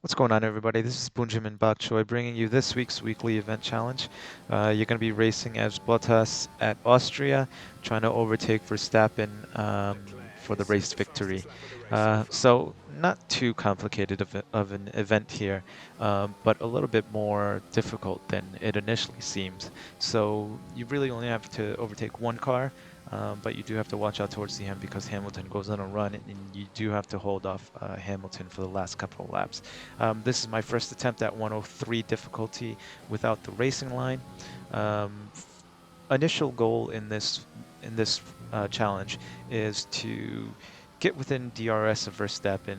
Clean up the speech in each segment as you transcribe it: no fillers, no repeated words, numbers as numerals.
What's going on, everybody? This is Bunjamin Bok Choi bringing you this week's weekly event challenge. You're going to be racing as Bottas at Austria, trying to overtake Verstappen for the race victory. So not too complicated of an event here, but a little bit more difficult than it initially seems. So you really only have to overtake one car. But you do have to watch out towards the end because Hamilton goes on a run, and you do have to hold off Hamilton for the last couple of laps. This is my first attempt at 103 difficulty without the racing line. Initial goal in this challenge is to get within DRS of Verstappen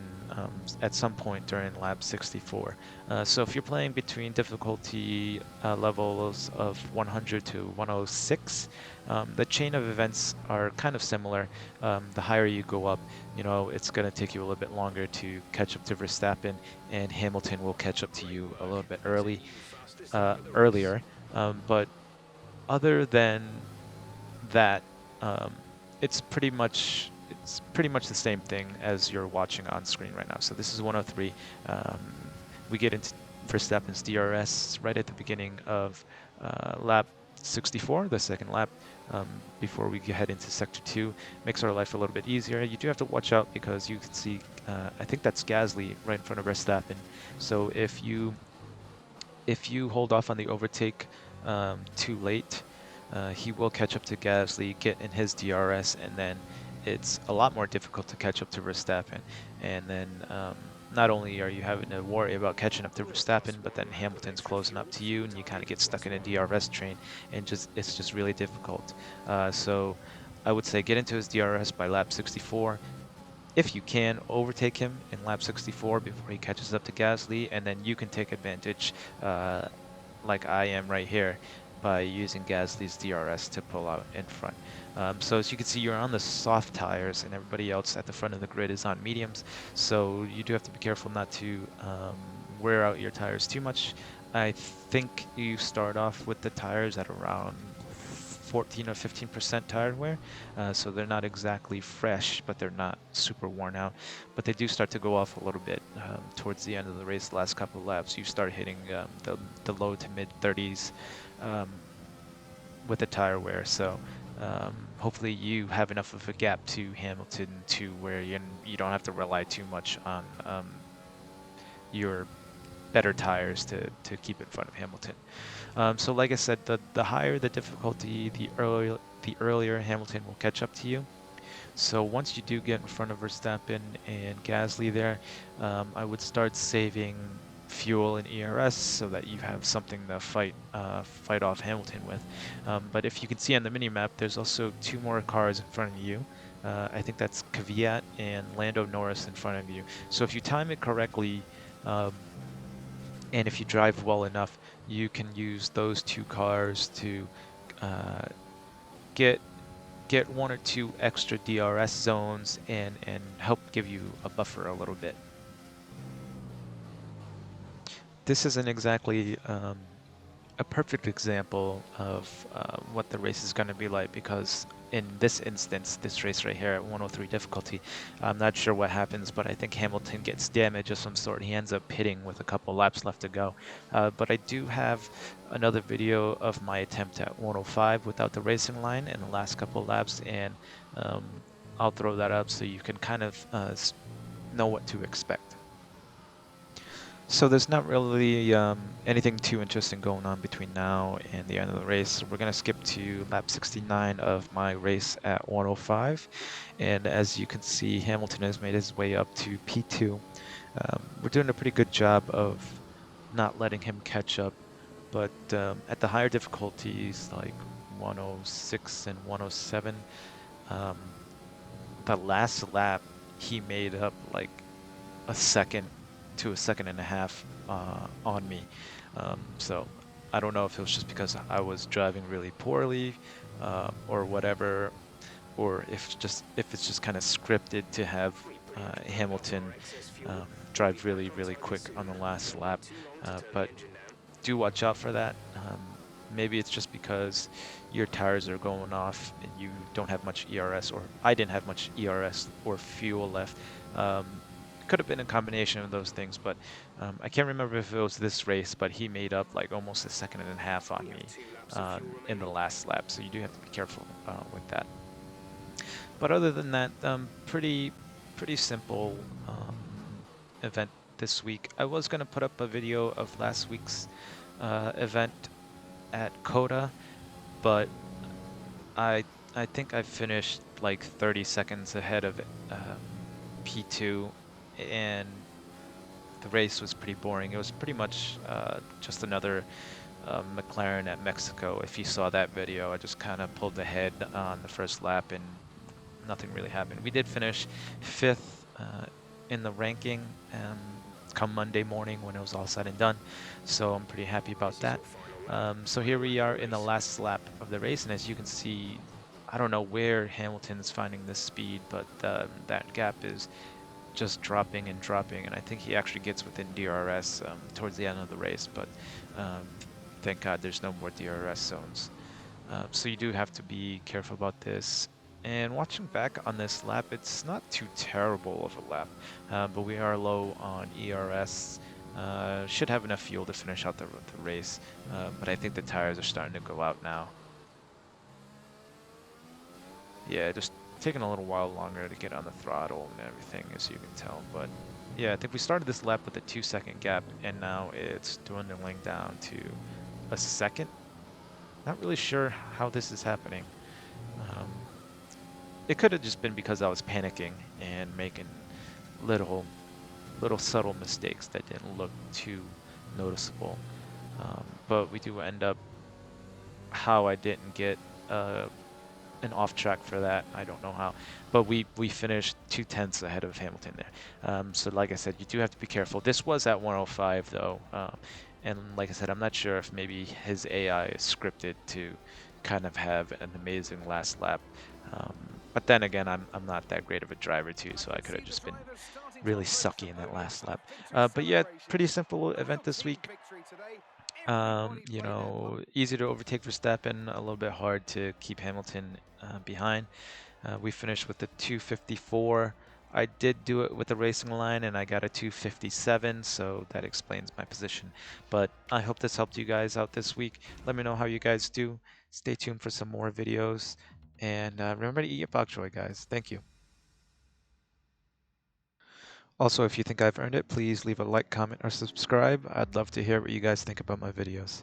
at some point during lap 64. So if you're playing between difficulty levels of 100 to 106, the chain of events are kind of similar. The higher you go up, it's going to take you a little bit longer to catch up to Verstappen, and Hamilton will catch up to you a little bit earlier. But other than that, um, it's pretty much the same thing as you're watching on screen right now. So this is 103. Um, we get into Verstappen's DRS right at the beginning of lap 64, the second lap, before we head into sector 2. Makes our life a little bit easier. You do have to watch out because you can see, I think that's Gasly right in front of Verstappen. So if you hold off on the overtake too late, he will catch up to Gasly, get in his DRS, and then it's a lot more difficult to catch up to Verstappen. And then not only are you having to worry about catching up to Verstappen, but then Hamilton's closing up to you, and you kind of get stuck in a DRS train, and it's just really difficult. So I would say get into his DRS by lap 64. If you can, overtake him in lap 64 before he catches up to Gasly, and then you can take advantage, like I am right here, by using Gasly's DRS to pull out in front. So as you can see, you're on the soft tires, and everybody else at the front of the grid is on mediums. So you do have to be careful not to wear out your tires too much. I think you start off with the tires at around 14 or 15% tire wear, so they're not exactly fresh, but they're not super worn out. But they do start to go off a little bit towards the end of the race. The last couple of laps, you start hitting the low to mid 30s um, with the tire wear. So hopefully you have enough of a gap to Hamilton to where you don't have to rely too much on your better tires to keep in front of Hamilton. So like I said, the higher the difficulty, the earlier Hamilton will catch up to you. So once you do get in front of Verstappen and Gasly there, I would start saving fuel and ERS so that you have something to fight off Hamilton with. But if you can see on the mini map, there's also two more cars in front of you. I think that's Kvyat and Lando Norris in front of you. So if you time it correctly, um, and if you drive well enough, you can use those two cars to uh, get get one or two extra DRS zones and help give you a buffer a little bit. This isn't exactly a perfect example of what the race is going to be like, because in this instance, this race right here at 103 difficulty, I'm not sure what happens, but I think Hamilton gets damage of some sort. He ends up pitting with a couple laps left to go. But I do have another video of my attempt at 105 without the racing line in the last couple laps, and um, I'll throw that up so you can kind of know what to expect. So there's not really anything too interesting going on between now and the end of the race. So we're going to skip to lap 69 of my race at 105. And as you can see, Hamilton has made his way up to P2. We're doing a pretty good job of not letting him catch up. But at the higher difficulties, like 106 and 107, um, the last lap, he made up like a second to a second and a half on me. So I don't know if it was just because I was driving really poorly or whatever, or if it's just kind of scripted to have Hamilton drive really, really quick on the last lap. But do watch out for that. Maybe it's just because your tires are going off and you don't have much ERS, or I didn't have much ERS or fuel left. Could have been a combination of those things, but I can't remember if it was this race, but he made up like almost a second and a half on We have me 2 laps of fuel in the remaining. last lap, so you do have to be careful with that. But other than that, pretty simple event this week. I was gonna put up a video of last week's event at Coda, but I I think I finished like 30 seconds ahead of P2, and the race was pretty boring. It was pretty much just another McLaren at Mexico. If you saw that video, I just kind of pulled ahead on the first lap and nothing really happened. We did finish fifth in the ranking come Monday morning when it was all said and done. So I'm pretty happy about This is that. your final lap. So here Get we ready for are the in the race. last lap of the race, and as you can see, I don't know where Hamilton's finding this speed, but that gap is just dropping and dropping, and I think he actually gets within DRS towards the end of the race, but thank God there's no more DRS zones. So you do have to be careful about this. And watching back on this lap, it's not too terrible of a lap, but we are low on ERS. Should have enough fuel to finish out the race, but I think the tires are starting to go out now. Yeah, just taking a little while longer to get on the throttle and everything, as you can tell. But yeah, I think we started this lap with a 2-second gap, and now it's dwindling down to a second. Not really sure how this is happening. Um, it could have just been because I was panicking and making little little subtle mistakes that didn't look too noticeable. But we do end up how I didn't get an off track for that. I don't know how, but we finished 2/10 ahead of Hamilton there. So like I said, you do have to be careful. This was at 105 though, and like I said, I'm not sure if maybe his AI is scripted to kind of have an amazing last lap. But then again, I'm not that great of a driver too, I so I can could see have the just been drivers starting to really approach the sucky in that podium, last so lap. vintage But yeah, celebration. pretty simple A real event this team week. victory today. Everybody's played their part. Easy to overtake Verstappen, a little bit hard to keep Hamilton behind. We finished with the 254. I did do it with the racing line and I got a 257, so that explains my position. But I hope this helped you guys out this week. Let me know how you guys do. Stay tuned for some more videos. And remember to eat your bok choy, guys. Thank you. Also, if you think I've earned it, please leave a like, comment, or subscribe. I'd love to hear what you guys think about my videos.